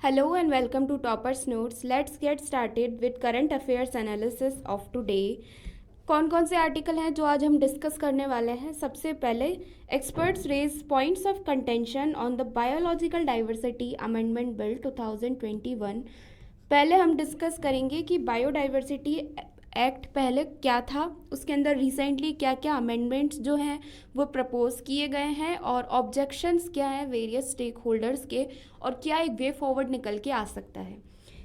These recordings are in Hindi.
Hello and welcome to Toppers Notes. Let's get started with current affairs analysis of today. कौन कौन से आर्टिकल हैं जो आज हम डिस्कस करने वाले हैं। सबसे पहले experts raise points of contention on the biological diversity amendment bill 2021। पहले हम डिस्कस करेंगे कि बायोडाइवर्सिटी एक्ट पहले क्या था, उसके अंदर रिसेंटली क्या क्या अमेंडमेंट्स जो हैं वो प्रपोज किए गए हैं और ऑब्जेक्शंस क्या हैं वेरियस स्टेक होल्डर्स के, और क्या एक वे फॉरवर्ड निकल के आ सकता है।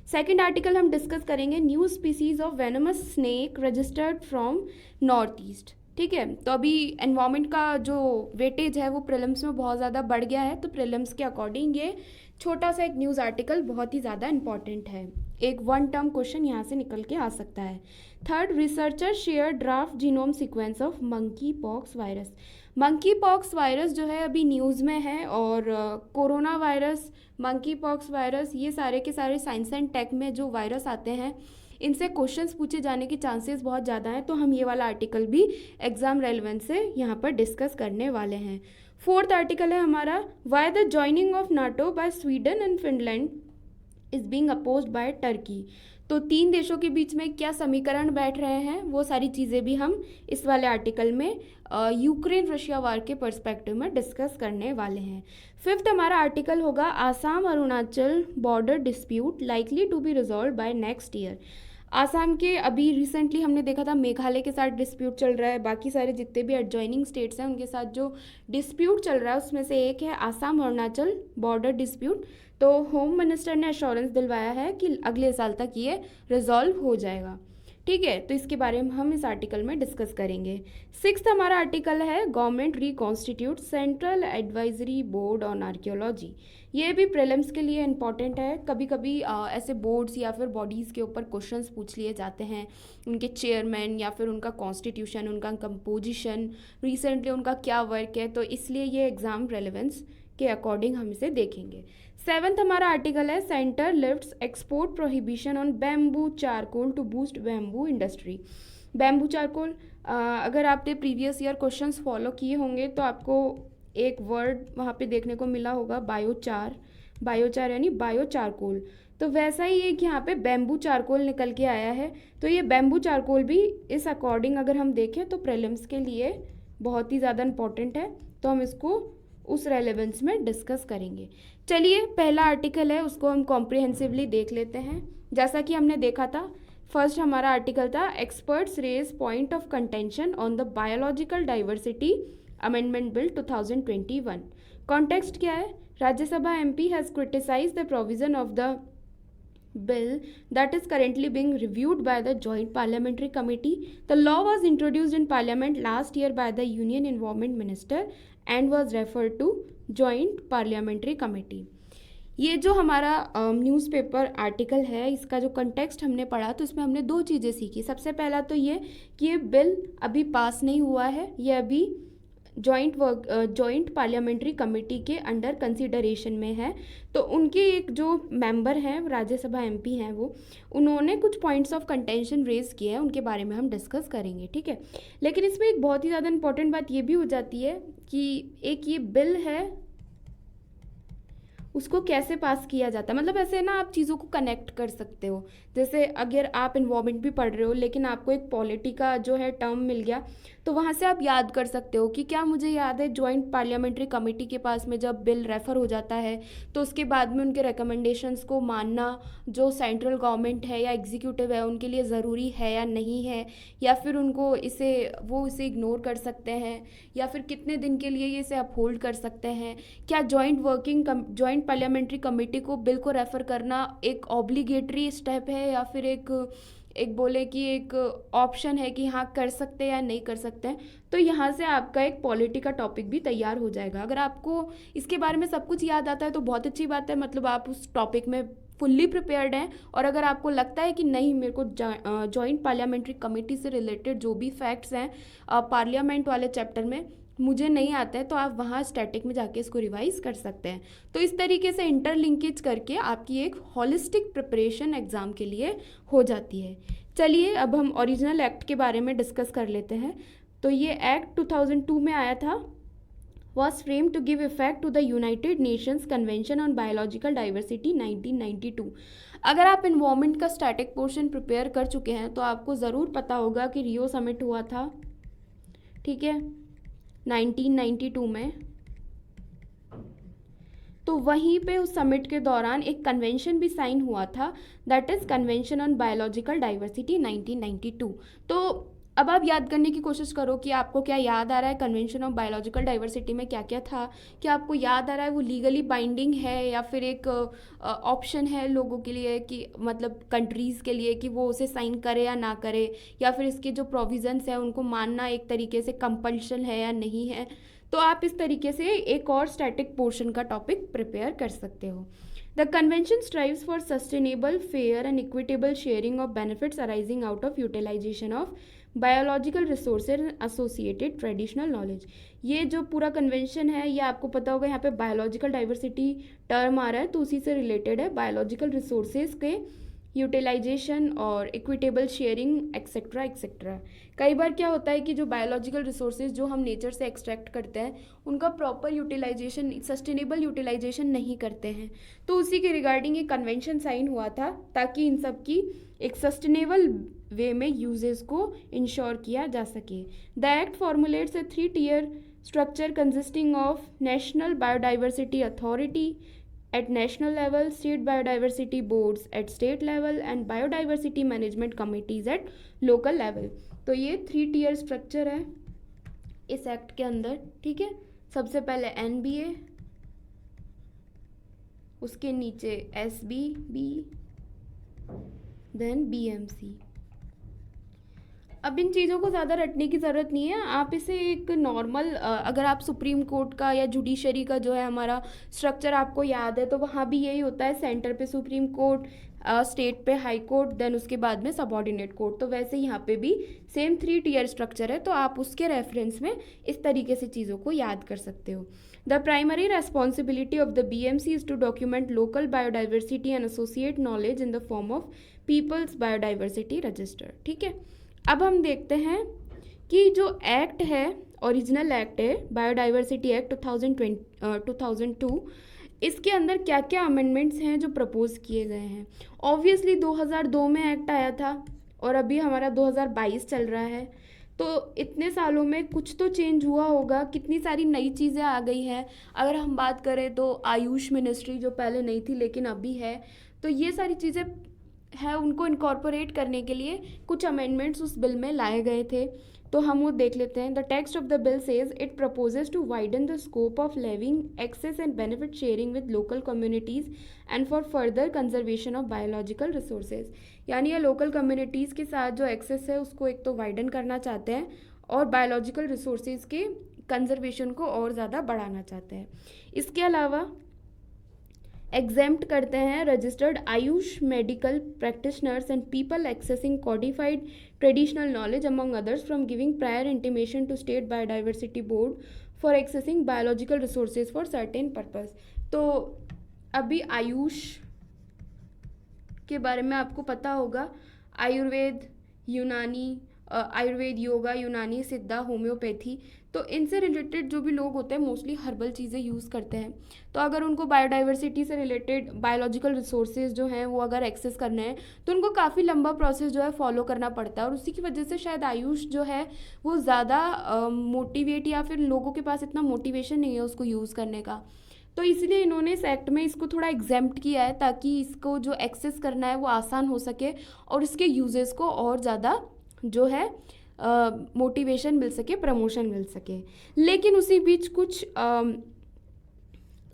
सेकेंड आर्टिकल हम डिस्कस करेंगे new species of venomous snake registered from north east. ठीक है, तो अभी एनवायरमेंट का जो वेटेज है वो प्रीलिम्स में बहुत ज़्यादा बढ़ गया है, तो प्रीलिम्स के अकॉर्डिंग ये छोटा सा एक न्यूज़ आर्टिकल बहुत ही ज़्यादा इंपॉर्टेंट है। एक वन टर्म क्वेश्चन यहाँ से निकल के आ सकता है। Third, researcher share draft genome sequence of monkey pox virus. Monkey pox virus जो है अभी न्यूज़ में है, और corona virus, monkey pox virus, ये सारे के सारे साइंस एंड टेक में जो वायरस आते हैं इनसे क्वेश्चंस पूछे जाने के चांसेस बहुत ज़्यादा हैं, तो हम ये वाला आर्टिकल भी एग्जाम रेलेवेंस से यहाँ पर डिस्कस करने वाले हैं। फोर्थ आर्टिकल है हमारा why the joining of NATO by Sweden and Finland is being opposed by Turkey. तो तीन देशों के बीच में क्या समीकरण बैठ रहे हैं वो सारी चीज़ें भी हम इस वाले आर्टिकल में यूक्रेन रशिया वार के पर्सपेक्टिव में डिस्कस करने वाले हैं। फिफ्थ हमारा आर्टिकल होगा Assam Arunachal border dispute likely to be resolve by next year. Assam के अभी रिसेंटली हमने देखा था मेघालय के साथ डिस्प्यूट चल रहा है, बाकी सारे जितने भी एडजॉइनिंग स्टेट्स हैं उनके साथ जो डिस्प्यूट चल रहा है उसमें से एक है आसाम अरुणाचल बॉर्डर डिस्प्यूट। तो होम मिनिस्टर ने एश्योरेंस दिलवाया है कि अगले साल तक ये रिजॉल्व हो जाएगा। ठीक है, तो इसके बारे में हम इस आर्टिकल में डिस्कस करेंगे। सिक्स्थ हमारा आर्टिकल है government reconstitute central advisory board on archaeology. ये भी प्रीलिम्स के लिए इम्पॉर्टेंट है। कभी कभी ऐसे बोर्ड्स या फिर बॉडीज़ के ऊपर क्वेश्चंस पूछ लिए जाते हैं, उनके चेयरमैन या फिर उनका कॉन्स्टिट्यूशन, उनका कंपोजिशन, रिसेंटली उनका क्या वर्क है, तो इसलिए ये एग्ज़ाम रेलेवेंस के अकॉर्डिंग हम इसे देखेंगे। सेवन्थ हमारा आर्टिकल है centre lifts export prohibition on bamboo charcoal to boost bamboo industry. Bamboo charcoal, अगर आपने प्रीवियस ईयर क्वेश्चंस फॉलो किए होंगे तो आपको एक वर्ड वहाँ पे देखने को मिला होगा बायोचार। बायोचार यानी बायो चारकोल, तो वैसा ही एक यहाँ पे बैम्बू चारकोल निकल के आया है। तो ये बैम्बू चारकोल भी इस अकॉर्डिंग अगर हम देखें तो प्रीलिम्स के लिए बहुत ही ज़्यादा इम्पॉर्टेंट है, तो हम इसको उस रेलेवेंस में डिस्कस करेंगे। चलिए, पहला आर्टिकल है उसको हम कॉम्प्रिहेंसिवली देख लेते हैं। जैसा कि हमने देखा था, फर्स्ट हमारा आर्टिकल था experts raise point of contention on the biological diversity amendment bill 2021। Context क्या है? Rajya Sabha MP has criticise the provision of the bill that is currently being reviewed by the joint parliamentary committee. The law was introduced in parliament last year by the union environment minister and was referred to joint parliamentary committee. ये जो हमारा न्यूज़पेपर आर्टिकल है, इसका जो कंटेक्स्ट हमने पढ़ा तो इसमें हमने दो चीज़ें सीखी। सबसे पहला तो ये कि ये बिल अभी पास नहीं हुआ है, ये अभी जॉइंट पार्लियामेंट्री कमेटी के अंडर कंसिडरेशन में है। तो उनके एक जो मेंबर हैं राज्यसभा एमपी हैं वो उन्होंने कुछ पॉइंट्स ऑफ कंटेंशन रेज किए हैं, उनके बारे में हम डिस्कस करेंगे। ठीक है, लेकिन इसमें एक बहुत ही ज़्यादा इंपॉर्टेंट बात ये भी हो जाती है कि एक ये बिल है उसको कैसे पास किया जाता है। मतलब ऐसे ना आप चीज़ों को कनेक्ट कर सकते हो। जैसे अगर आप इन्वायरमेंट भी पढ़ रहे हो लेकिन आपको एक पॉलिटी का जो है टर्म मिल गया, तो वहाँ से आप याद कर सकते हो कि क्या मुझे याद है जॉइंट पार्लियामेंट्री कमेटी के पास में जब बिल रेफ़र हो जाता है तो उसके बाद में उनके रिकमेंडेशंस को मानना जो सेंट्रल गवर्नमेंट है या एग्जीक्यूटिव है उनके लिए ज़रूरी है या नहीं है, या फिर उनको इसे इग्नोर कर सकते हैं, या फिर कितने दिन के लिए ये इसे अपहोल्ड कर सकते हैं। क्या जॉइंट पार्लियामेंट्री कमेटी को बिल को रेफ़र करना एक ऑब्लिगेटरी स्टेप है या फिर एक बोले कि एक ऑप्शन है कि हाँ कर सकते हैं या नहीं कर सकते हैं। तो यहाँ से आपका एक पॉलिटी का टॉपिक भी तैयार हो जाएगा। अगर आपको इसके बारे में सब कुछ याद आता है तो बहुत अच्छी बात है, मतलब आप उस टॉपिक में फुल्ली प्रिपेयर्ड हैं। और अगर आपको लगता है कि नहीं मेरे को जॉइंट पार्लियामेंट्री कमेटी से रिलेटेड जो भी फैक्ट्स हैं पार्लियामेंट वाले चैप्टर में मुझे नहीं आता है, तो आप वहाँ स्टैटिक में जाके इसको रिवाइज कर सकते हैं। तो इस तरीके से इंटरलिंकेज करके आपकी एक हॉलिस्टिक प्रिपरेशन एग्ज़ाम के लिए हो जाती है। चलिए, अब हम ओरिजिनल एक्ट के बारे में डिस्कस कर लेते हैं। तो ये एक्ट 2002 में आया था, was framed to give effect to the United Nations Convention on Biological Diversity 1992. अगर आप इन्वायरमेंट का स्टैटिक पोर्शन प्रिपेयर कर चुके हैं तो आपको ज़रूर पता होगा कि रियो समिट हुआ था, ठीक है, 1992 में। तो वहीं पे उस समिट के दौरान एक कन्वेंशन भी साइन हुआ था, that is convention on biological diversity 1992। तो अब आप याद करने की कोशिश करो कि आपको क्या याद आ रहा है कन्वेंशन ऑफ बायोलॉजिकल डाइवर्सिटी में क्या क्या था। क्या आपको याद आ रहा है वो लीगली बाइंडिंग है या फिर एक ऑप्शन है लोगों के लिए कि मतलब कंट्रीज़ के लिए कि वो उसे साइन करे या ना करे, या फिर इसके जो प्रोविजंस हैं उनको मानना एक तरीके से कंपल्शन है या नहीं है। तो आप इस तरीके से एक और स्टैटिक पोर्शन का टॉपिक प्रिपेयर कर सकते हो। The convention strives for sustainable, fair and equitable sharing of benefits arising out of utilisation of biological resources associated traditional knowledge. ये जो पूरा कन्वेंशन है ये आपको पता होगा, यहाँ पे बायोलॉजिकल डाइवर्सिटी टर्म आ रहा है तो उसी से रिलेटेड है, बायोलॉजिकल रिसोर्सेज के यूटिलाइजेशन और इक्विटेबल शेयरिंग एक्सेट्रा एक्सेट्रा। कई बार क्या होता है कि जो बायोलॉजिकल रिसोर्सेज जो हम नेचर से एक्सट्रैक्ट करते हैं उनका प्रॉपर यूटिलाइजेशन, सस्टेनेबल यूटिलाइजेशन नहीं करते हैं, तो उसी के रिगार्डिंग एक कन्वेंशन साइन हुआ था ताकि इन सब की एक सस्टेनेबल वे में यूजेस को इंश्योर किया जा सके। The act formulates A 3 tier structure consisting of National Biodiversity Authority at national level, state biodiversity boards at state level and biodiversity management committees at local level। तो ये 3 tier स्ट्रक्चर है इस एक्ट के अंदर, ठीक है। सबसे पहले NBA, उसके नीचे SBB, देन BMC। अब इन चीज़ों को ज़्यादा रटने की ज़रूरत नहीं है, आप इसे एक नॉर्मल अगर आप सुप्रीम कोर्ट का या जुडिशरी का जो है हमारा स्ट्रक्चर आपको याद है तो वहाँ भी यही होता है, सेंटर पे सुप्रीम कोर्ट, स्टेट पे हाई कोर्ट, देन उसके बाद में सबऑर्डिनेट कोर्ट। तो वैसे यहाँ पे भी सेम 3 tier स्ट्रक्चर है, तो आप उसके रेफरेंस में इस तरीके से चीज़ों को याद कर सकते हो। The primary responsibility of the BMC is to document local biodiversity and associate knowledge in the form of people's biodiversity register, ठीक है। अब हम देखते हैं कि जो एक्ट है, ओरिजिनल एक्ट है बायोडाइवर्सिटी एक्ट 2002, इसके अंदर क्या क्या अमेंडमेंट्स हैं जो प्रपोज किए गए हैं। ऑब्वियसली 2002 में एक्ट आया था और अभी हमारा 2022 चल रहा है, तो इतने सालों में कुछ तो चेंज हुआ होगा, कितनी सारी नई चीज़ें आ गई हैं। अगर हम बात करें तो आयुष मिनिस्ट्री जो पहले नहीं थी लेकिन अभी है, तो ये सारी चीज़ें है, उनको इनकॉर्पोरेट करने के लिए कुछ अमेंडमेंट्स उस बिल में लाए गए थे, तो हम वो देख लेते हैं। The text of the bill says it proposes to widen the scope of levying access and benefit sharing with local communities and for further conservation of biological resources. यानी ये लोकल कम्युनिटीज़ के साथ जो एक्सेस है उसको एक तो वाइडन करना चाहते हैं और बायोलॉजिकल रिसोर्सेज के कंजर्वेशन को और ज़्यादा बढ़ाना चाहते हैं। इसके अलावा एग्जेम्प्ट करते हैं registered AYUSH medical practitioners and people accessing codified traditional knowledge among others from giving prior intimation to state biodiversity board for accessing biological resources for certain purpose. तो अभी आयुष के बारे में आपको पता होगा, आयुर्वेद, यूनानी, आयुर्वेद, योगा, यूनानी, सिद्धा, होम्योपैथी, तो इनसे रिलेटेड जो भी लोग होते हैं मोस्टली हर्बल चीज़ें यूज़ करते हैं। तो अगर उनको बायोडाइवर्सिटी से रिलेटेड बायोलॉजिकल रिसोर्सेज जो हैं वो अगर एक्सेस करने हैं तो उनको काफ़ी लंबा प्रोसेस जो है फॉलो करना पड़ता है, और उसी की वजह से शायद आयुष जो है वो ज़्यादा मोटिवेट या फिर लोगों के पास इतना मोटिवेशन नहीं है उसको यूज़ करने का। तो इसलिए इन्होंने इस एक्ट में इसको थोड़ा एग्जेम्प्ट किया है ताकि इसको जो एक्सेस करना है वो आसान हो सके और इसके यूजेस को और ज़्यादा जो है मोटिवेशन मिल सके, प्रमोशन मिल सके। लेकिन उसी बीच कुछ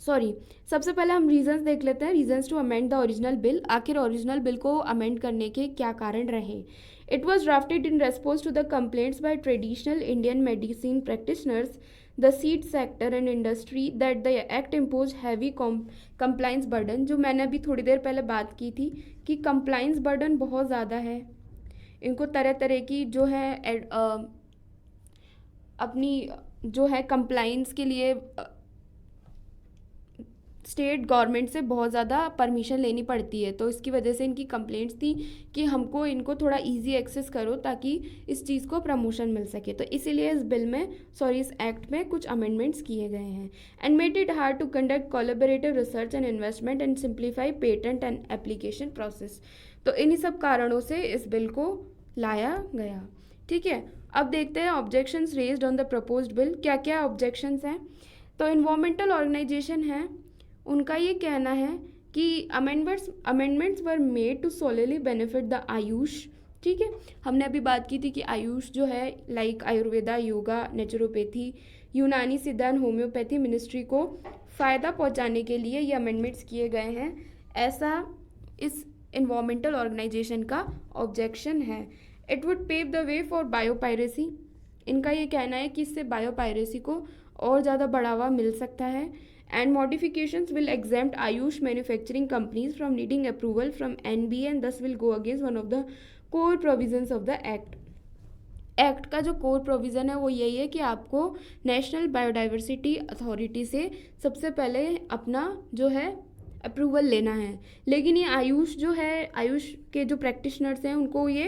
सबसे पहले हम रीजंस देख लेते हैं, reasons to amend the original bill. आखिर ओरिजिनल बिल को अमेंड करने के क्या कारण रहे। It was drafted in response to the complaints by traditional Indian medicine practitioners, the seed sector and industry that the act impose heavy compliance burden. जो मैंने अभी थोड़ी देर पहले बात की थी कि कंप्लाइंस बर्डन बहुत ज़्यादा है, इनको तरह तरह की जो है अपनी जो है कंप्लाइंस के लिए स्टेट गवर्नमेंट से बहुत ज़्यादा परमिशन लेनी पड़ती है, तो इसकी वजह से इनकी कंप्लेंट्स थी कि हमको इनको थोड़ा इजी एक्सेस करो ताकि इस चीज़ को प्रमोशन मिल सके। तो इसीलिए इस बिल में इस एक्ट में कुछ अमेंडमेंट्स किए गए हैं। And made it hard to conduct collaborative research and investment and simplify patent and application process. तो इन्हीं सब कारणों से इस बिल को लाया गया। ठीक है, अब देखते हैं objections raised on the proposed bill. क्या क्या ऑब्जेक्शंस हैं? तो इन्वायरमेंटल ऑर्गेनाइजेशन है, उनका ये कहना है कि amendments were made to solely benefit the AYUSH. ठीक है, हमने अभी बात की थी कि आयुष जो है लाइक आयुर्वेदा, योगा, नेचुरोपैथी, यूनानी सिद्धांत, होम्योपैथी मिनिस्ट्री को फ़ायदा पहुंचाने के लिए ये अमेंडमेंट्स किए गए हैं, ऐसा इस इन्वायरमेंटल ऑर्गेनाइजेशन का ऑब्जेक्शन है। It would pave the way for biopiracy. इनका ये कहना है कि इससे बायोपायरेसी को और ज़्यादा बढ़ावा मिल सकता है। And modifications will exempt AYUSH manufacturing companies from needing approval from NBA and this will go against one of the core provisions of the act का जो कोर प्रोविज़न है वो यही है कि आपको नेशनल बायोडाइवर्सिटी अथॉरिटी से सबसे पहले अपना जो है अप्रूवल लेना है। लेकिन ये आयुष जो है, आयुष के जो प्रैक्टिशनर्स हैं उनको ये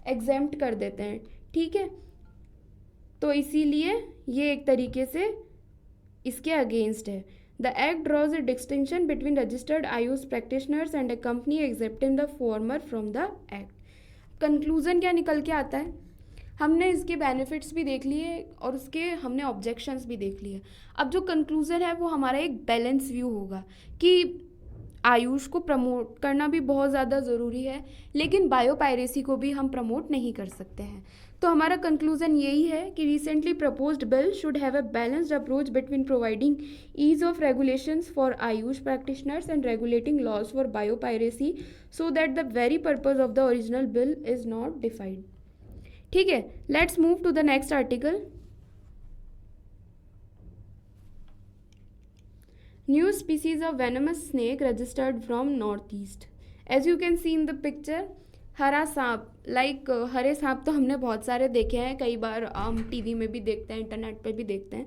एग्जेम्प्ट कर देते हैं। ठीक है, तो इसीलिए ये एक तरीके से इसके अगेंस्ट है। The act draws a distinction between registered Ayush practitioners and a company accepting the former from the act. Conclusion क्या निकल के आता है? हमने इसके बेनिफिट्स भी देख लिए और उसके हमने ऑब्जेक्शंस भी देख लिए। अब जो कंक्लूजन है वो हमारा एक बैलेंस व्यू होगा कि आयुष को प्रमोट करना भी बहुत ज़्यादा ज़रूरी है, लेकिन बायोपायरेसी को भी हम प्रमोट नहीं कर सकते हैं। तो हमारा कंक्लूजन यही है कि recently proposed bill should have a balanced approach between providing ease of regulations for AYUSH practitioners and regulating laws for biopiracy so that the very purpose of the original bill is not defined. ठीक है, let's move to the next article. New species of venomous snake registered from northeast. As you can see in the picture, हरा सांप, लाइक हरे सांप तो हमने बहुत सारे देखे हैं, कई बार हम टीवी में भी देखते हैं, इंटरनेट पे भी देखते हैं,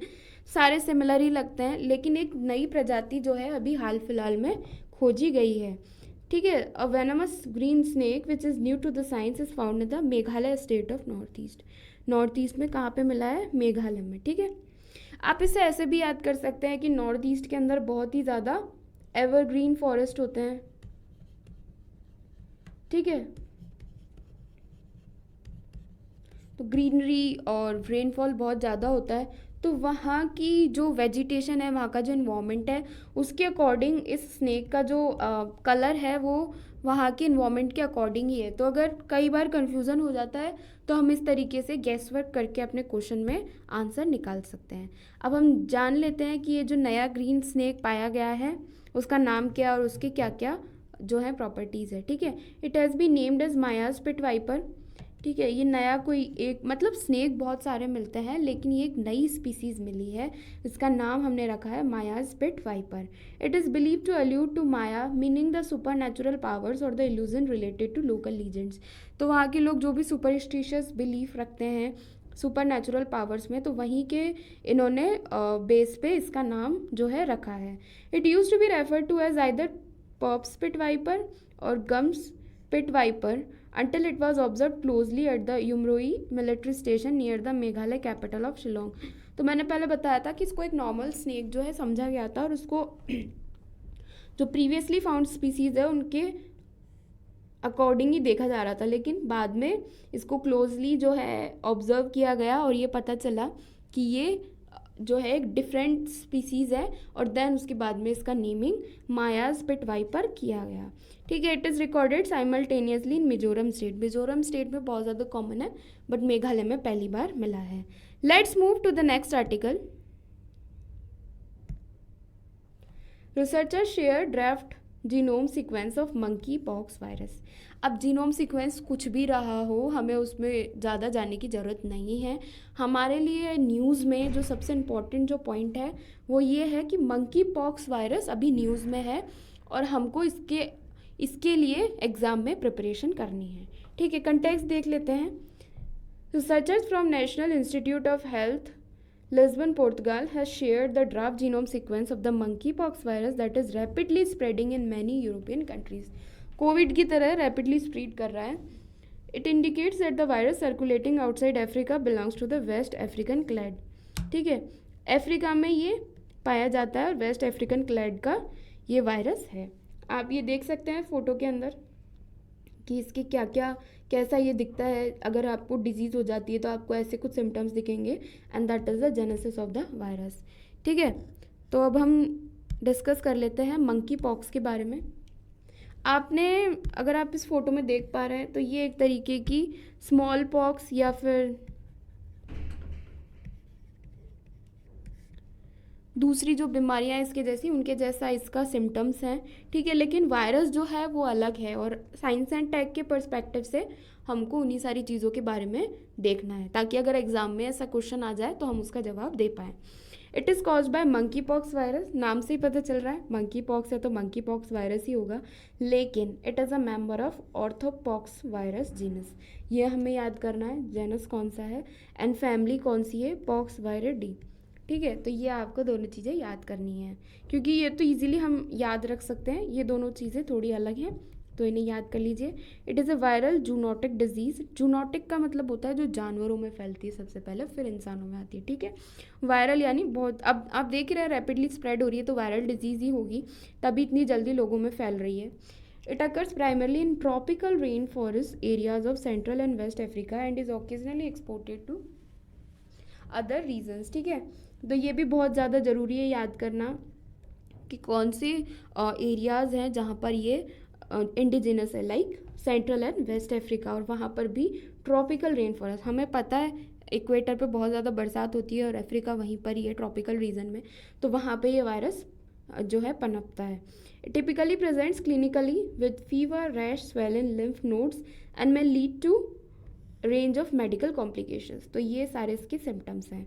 सारे सिमिलर ही लगते हैं। लेकिन एक नई प्रजाति जो है अभी हाल फिलहाल में खोजी गई है। ठीक है, a venomous green snake which is new to the science is found in the Meghalaya state of north east. North east में कहाँ पे मिला है? मेघालय में। ठीक है, आप इसे ऐसे भी याद कर सकते हैं कि नॉर्थ ईस्ट के अंदर बहुत ही ज़्यादा एवरग्रीन फॉरेस्ट होते हैं। ठीक है, तो ग्रीनरी और रेनफॉल बहुत ज़्यादा होता है, तो वहाँ की जो वेजिटेशन है, वहाँ का जो इन्वामेंट है, उसके अकॉर्डिंग इस स्नेक का जो कलर है वो वहाँ के इन्वामेंट के अकॉर्डिंग ही है। तो अगर कई बार कन्फ्यूज़न हो जाता है तो हम इस तरीके से गैस वर्क करके अपने क्वेश्चन में आंसर निकाल सकते हैं। अब हम जान लेते हैं कि ये जो नया ग्रीन स्नेक पाया गया है उसका नाम क्या और उसके क्या क्या जो है प्रॉपर्टीज़ है। ठीक है, it has be named as Maya's pit viper. ठीक है, ये नया कोई एक मतलब स्नेक बहुत सारे मिलते हैं, लेकिन ये एक नई स्पीसीज़ मिली है, इसका नाम हमने रखा है Maya's pit viper. It is believe to allude to Maya meaning the supernatural powers और the illusion related to local legends. तो वहाँ के लोग जो भी सुपरस्टिशियस बिलीफ रखते हैं सुपर नेचुरल पावर्स में, तो वहीं के इन्होंने बेस पे इसका नाम जो है रखा है। It use to be refer to as either Pope's pit viper और gums pit viper until it was observed closely at the Umroi military station near the Meghalaya capital of Shillong. तो मैंने पहले बताया था कि इसको एक नॉर्मल स्नेक जो है समझा गया था और उसको जो प्रीवियसली फाउंड स्पीसीज है उनके अकॉर्डिंग ही देखा जा रहा था, लेकिन बाद में इसको क्लोजली जो है ऑब्जर्व किया गया और ये पता चला कि ये जो है एक डिफरेंट स्पीसीज़ है और देन उसके बाद में इसका नेमिंग मायाज पिट वाइपर किया गया। ठीक है, it is recorded simultaneously in Mizoram state. Mizoram state में बहुत ज़्यादा कॉमन है बट मेघालय में पहली बार मिला है। Let's move to the next article. Researcher share draft genome sequence of monkey pox virus. अब जीनोम सीक्वेंस कुछ भी रहा हो, हमें उसमें ज़्यादा जाने की ज़रूरत नहीं है। हमारे लिए न्यूज़ में जो सबसे इम्पॉर्टेंट जो पॉइंट है वो ये है कि मंकी पॉक्स वायरस अभी न्यूज़ में है और हमको इसके लिए एग्ज़ाम में प्रिपरेशन करनी है। ठीक है, कंटेक्स्ट देख लेते हैं। Researchers from national institute of health Lisbon, Portugal has shared the draft genome sequence of the monkeypox virus that is rapidly spreading in many European countries. Covid की तरह रैपिडली स्प्रेड कर रहा है. It indicates that the virus circulating outside Africa belongs to the West African clade. ठीक है, अफ्रीका में ये पाया जाता है और वेस्ट अफ्रीकन क्लैड का ये वायरस है. आप ये देख सकते हैं फोटो के अंदर कि इसके क्या क्या कैसा ये दिखता है. अगर आपको डिजीज़ हो जाती है तो आपको ऐसे कुछ सिम्टम्स दिखेंगे and that is the genesis of the virus. ठीक है, तो अब हम डिस्कस कर लेते हैं मंकी पॉक्स के बारे में. आपने अगर आप इस फोटो में देख पा रहे हैं तो ये एक तरीके की स्मॉल पॉक्स या फिर दूसरी जो बीमारियां इसके जैसी उनके जैसा इसका सिम्टम्स हैं. ठीक है, लेकिन वायरस जो है वो अलग है और साइंस एंड टेक के पर्सपेक्टिव से हमको उन्हीं सारी चीज़ों के बारे में देखना है ताकि अगर एग्जाम में ऐसा क्वेश्चन आ जाए तो हम उसका जवाब दे पाएँ. It is caused by monkey pox virus. नाम से ही पता चल रहा है मंकी पॉक्स है तो मंकी पॉक्स वायरस ही होगा, लेकिन it is a member of orthopox virus genus. ये हमें याद करना है जेनस कौन सा है एंड फैमिली कौन सी है, पॉक्स वायरिडी. ठीक है, तो ये आपको दोनों चीज़ें याद करनी है क्योंकि ये तो इजीली हम याद रख सकते हैं. ये दोनों चीज़ें थोड़ी अलग हैं तो इन्हें याद कर लीजिए. It is a viral zoonotic disease. Zoonotic का मतलब होता है जो जानवरों में फैलती है सबसे पहले, फिर इंसानों में आती है. ठीक है, वायरल यानी बहुत, अब आप देख रहे हैं रैपिडली स्प्रेड हो रही है तो वायरल डिजीज़ ही होगी, तभी इतनी जल्दी लोगों में फैल रही है. It occurs primarily in tropical rain forest areas of central and west Africa and is occasionally exported to other regions. ठीक है, तो ये भी बहुत ज़्यादा ज़रूरी है याद करना कि कौन से एरियाज़ हैं जहाँ पर ये इंडिजिनस है, like central and west Africa, और वहाँ पर भी ट्रॉपिकल रेन फॉरेस्ट. हमें पता है इक्वेटर पे बहुत ज़्यादा बरसात होती है और अफ्रीका वहीं पर ही है ट्रॉपिकल रीजन में, तो वहाँ पे ये वायरस जो है पनपता है. Typically presents clinically with fever, rash, swollen lymph nodes and may lead to range of medical complications. तो ये सारे इसके सिम्टम्स हैं.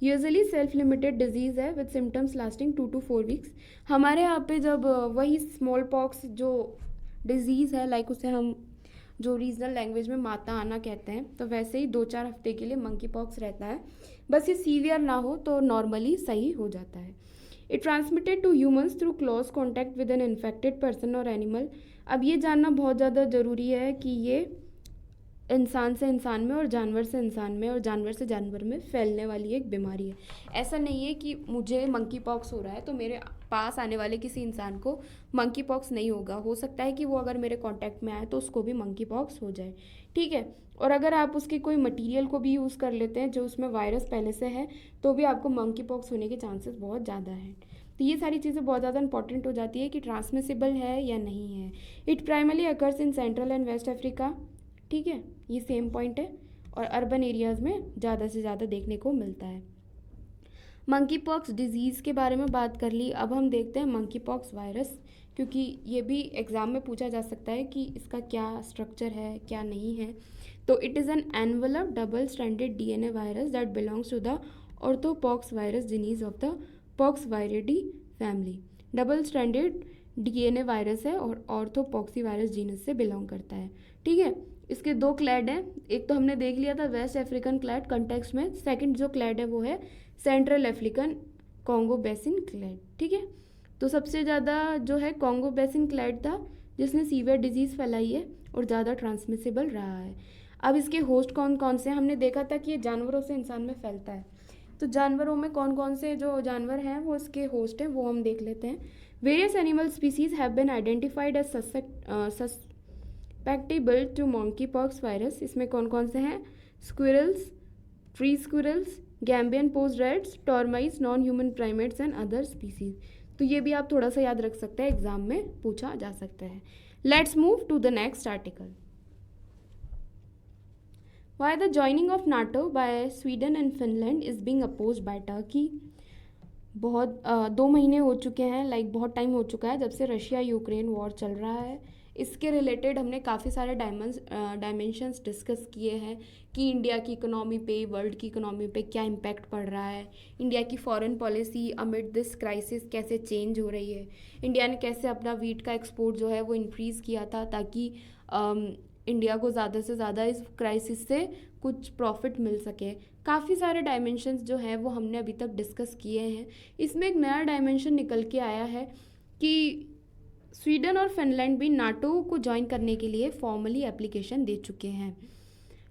यूजुअली सेल्फ लिमिटेड डिजीज़ है with symptoms lasting 2 to 4 weeks. हमारे यहाँ पे जब वही स्मॉल पॉक्स जो डिजीज़ है, लाइक उसे हम जो रीजनल लैंग्वेज में माता आना कहते हैं, तो वैसे ही 2-4 हफ्ते के लिए मंकी पॉक्स रहता है. बस ये सीवियर ना हो तो नॉर्मली सही हो जाता है. It transmitted to humans through close contact with an infected person और एनिमल. अब ये जानना बहुत ज़्यादा ज़रूरी है कि ये इंसान से इंसान में और जानवर से इंसान में और जानवर से जानवर में फैलने वाली एक बीमारी है. ऐसा नहीं है कि मुझे मंकी पॉक्स हो रहा है तो मेरे पास आने वाले किसी इंसान को मंकी पॉक्स नहीं होगा. हो सकता है कि वो अगर मेरे कांटेक्ट में आए तो उसको भी मंकी पॉक्स हो जाए. ठीक है, और अगर आप उसके कोई मटेरियल को भी यूज़ कर लेते हैं जो उसमें वायरस पहले से है तो भी आपको मंकी पॉक्स होने के चांसेस बहुत ज़्यादा हैं. तो ये सारी चीज़ें बहुत ज़्यादा इंपॉर्टेंट हो जाती है कि ट्रांसमिसिबल है या नहीं है. It primarily occurs in central and west Africa. ठीक है, ये सेम पॉइंट है और अर्बन एरियाज़ में ज़्यादा से ज़्यादा देखने को मिलता है. मंकी पॉक्स डिजीज़ के बारे में बात कर ली. अब हम देखते हैं मंकी पॉक्स वायरस, क्योंकि ये भी एग्ज़ाम में पूछा जा सकता है कि इसका क्या स्ट्रक्चर है क्या नहीं है. तो it is an envelope double stranded DNA virus that belongs to the orthopox virus genus of the poxviridae family. Double stranded DNA virus है और ऑर्थोपॉक्सी वायरस जीनस से बिलोंग करता है. ठीक है, इसके 2 क्लैड हैं. एक तो हमने देख लिया था वेस्ट अफ्रीकन क्लैड कंटेक्स्ट में. सेकंड जो क्लैड है वो है central African Congo basin clad. ठीक है, तो सबसे ज़्यादा जो है कॉन्गो बेसिन क्लैड था जिसने सीवियर डिजीज़ फैलाई है और ज़्यादा ट्रांसमिसिबल रहा है. अब इसके होस्ट कौन कौन से, हमने देखा था कि ये जानवरों से इंसान में फैलता है, तो जानवरों में कौन कौन से जो जानवर हैं वो इसके होस्ट हैं वो हम देख लेते हैं. Various animal species have been identified as susceptible to monkey pox virus. इसमें कौन कौन से हैं? Squirrels, tree squirrels, Gambian pouched rats, dormice, non human primates and other species. तो ये भी आप थोड़ा सा याद रख सकते हैं, एग्जाम में पूछा जा सकता है. Let's move to the next article. Why the joining of NATO by Sweden and Finland is being opposed by Turkey. बहुत 2 महीने हो चुके हैं, लाइक बहुत टाइम हो चुका है जब से रशिया यूक्रेन वॉर चल रहा है. इसके रिलेटेड हमने काफ़ी सारे डायमेंशंस डिस्कस किए हैं कि इंडिया की इकोनॉमी पे, वर्ल्ड की इकोनॉमी पे क्या इम्पैक्ट पड़ रहा है, इंडिया की foreign policy amid this crisis कैसे चेंज हो रही है, इंडिया ने कैसे अपना वीट का एक्सपोर्ट जो है वो इंक्रीज़ किया था ताकि इंडिया को ज़्यादा से ज़्यादा इस क्राइसिस से कुछ प्रॉफिट मिल सके। काफ़ी सारे डायमेंशंस जो हैं वो हमने अभी तक डिस्कस किए हैं। इसमें एक नया डायमेंशन निकल के आया है कि स्वीडन और फिनलैंड भी नाटो को ज्वाइन करने के लिए फॉर्मली एप्लीकेशन दे चुके हैं।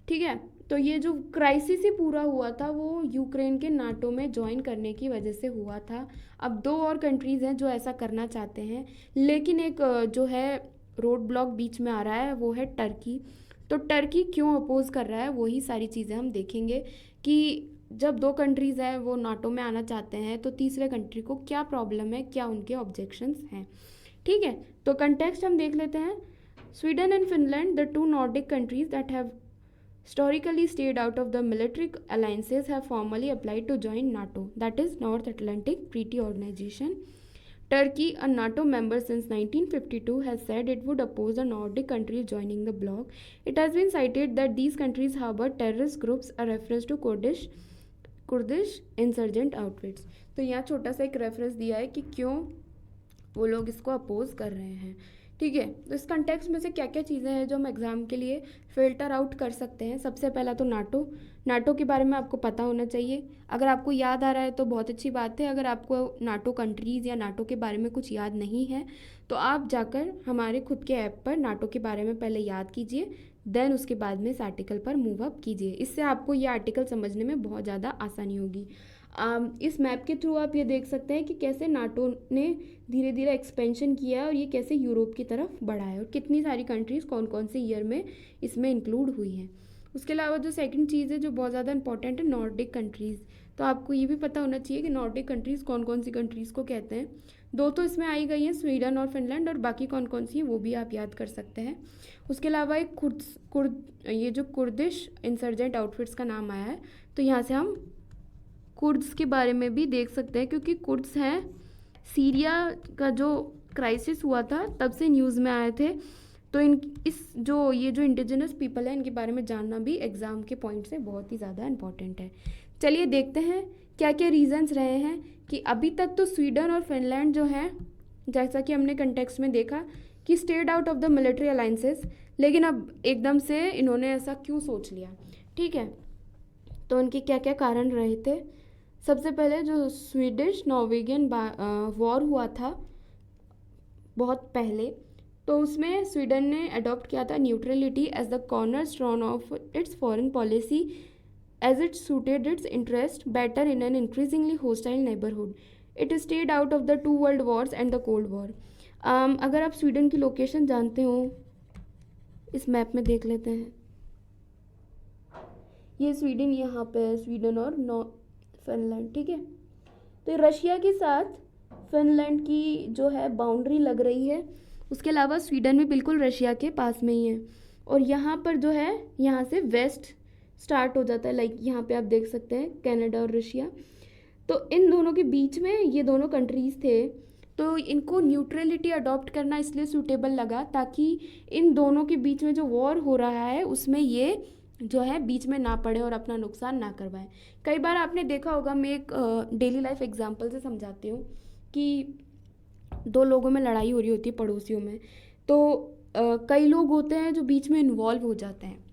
ठीक है, तो ये जो क्राइसिस ही पूरा हुआ था वो यूक्रेन के नाटो में ज्वाइन करने की वजह से हुआ था। अब 2 और कंट्रीज़ हैं जो ऐसा करना चाहते हैं, लेकिन एक जो है रोड ब्लॉक बीच में आ रहा है वो है टर्की। तो टर्की क्यों अपोज कर रहा है वही सारी चीज़ें हम देखेंगे कि जब 2 कंट्रीज़ हैं वो नाटो में आना चाहते हैं तो तीसरे कंट्री को क्या प्रॉब्लम है, क्या उनके ऑब्जेक्शंस हैं। ठीक है, तो कंटेक्स्ट हम देख लेते हैं। Sweden and Finland, the 2 Nordic countries that have historically stayed out of the military alliances, have formally applied to join NATO, that is North Atlantic Treaty Organization. Turkey, a NATO member since 1952, has said it would oppose the Nordic countries joining the bloc. It has been cited that these countries harbor terrorist groups, a reference to Kurdish insurgent outfits. तो यहाँ छोटा सा एक रेफरेंस दिया है कि क्यों वो लोग इसको अपोज कर रहे हैं। ठीक है, तो इस कंटेक्स्ट में से क्या क्या चीज़ें हैं जो हम एग्ज़ाम के लिए फ़िल्टर आउट कर सकते हैं। सबसे पहला तो नाटो के बारे में आपको पता होना चाहिए। अगर आपको याद आ रहा है तो बहुत अच्छी बात है। अगर आपको नाटो कंट्रीज़ या नाटो के बारे में कुछ याद नहीं है तो आप जाकर हमारे खुद के ऐप पर नाटो के बारे में पहले याद कीजिए, देन उसके बाद में इस आर्टिकल पर मूव अप कीजिए। इससे आपको ये आर्टिकल समझने में बहुत ज़्यादा आसानी होगी। इस मैप के थ्रू आप ये देख सकते हैं कि कैसे नाटो ने धीरे धीरे एक्सपेंशन किया है और ये कैसे यूरोप की तरफ बढ़ा है और कितनी सारी कंट्रीज़ कौन कौन से ईयर में इसमें इंक्लूड हुई हैं। उसके अलावा जो सेकंड चीज़ है जो बहुत ज़्यादा इंपॉर्टेंट है, नॉर्डिक कंट्रीज़। तो आपको ये भी पता होना चाहिए कि नॉर्डिक कंट्रीज़ कौन कौन सी कंट्रीज़ को कहते हैं। 2 तो इसमें आई गई हैं, स्वीडन और फिनलैंड, और बाकी कौन कौन सी हैं वो भी आप याद कर सकते हैं। उसके अलावा एक ये जो कुर्दिश इंसर्जेंट आउटफिट्स का नाम आया है, तो यहाँ से हम कुर्द्स के बारे में भी देख सकते हैं क्योंकि कुर्द्स हैं सीरिया का जो क्राइसिस हुआ था तब से न्यूज़ में आए थे। तो ये जो इंडिजिनस पीपल है इनके बारे में जानना भी एग्ज़ाम के पॉइंट से बहुत ही ज़्यादा इंपॉर्टेंट है। चलिए देखते हैं क्या क्या रीजंस रहे हैं कि अभी तक तो स्वीडन और फिनलैंड जो हैं, जैसा कि हमने कंटेक्स्ट में देखा कि stayed out of the military alliances, लेकिन अब एकदम से इन्होंने ऐसा क्यों सोच लिया। ठीक है, तो उनके क्या क्या कारण रहे थे। सबसे पहले जो स्वीडिश नॉर्वेगियन वॉर हुआ था बहुत पहले, तो उसमें स्वीडन ने अडॉप्ट किया था neutrality as the corner stone of its foreign policy as it suited its interest better in an increasingly hostile neighbourhood. It stayed out of the 2 world wars and the cold war. अगर आप स्वीडन की लोकेशन जानते हो, इस मैप में देख लेते हैं। ये स्वीडन यहाँ पे है, स्वीडन और फिनलैंड। ठीक है, तो रशिया के साथ फिनलैंड की जो है बाउंड्री लग रही है। उसके अलावा स्वीडन भी बिल्कुल रशिया के पास में ही है और यहाँ पर जो है यहाँ से वेस्ट स्टार्ट हो जाता है। लाइक यहाँ पे आप देख सकते हैं कनाडा और रशिया। तो इन दोनों के बीच में ये दोनों कंट्रीज़ थे, तो इनको न्यूट्रलिटी अडॉप्ट करना इसलिए सूटेबल लगा ताकि इन दोनों के बीच में जो वॉर हो रहा है उसमें ये जो है बीच में ना पड़े और अपना नुकसान ना करवाएं। कई बार आपने देखा होगा, मैं एक डेली लाइफ एग्जांपल से समझाती हूँ कि 2 लोगों में लड़ाई हो रही होती है पड़ोसियों में, तो कई लोग होते हैं जो बीच में इन्वॉल्व हो जाते हैं।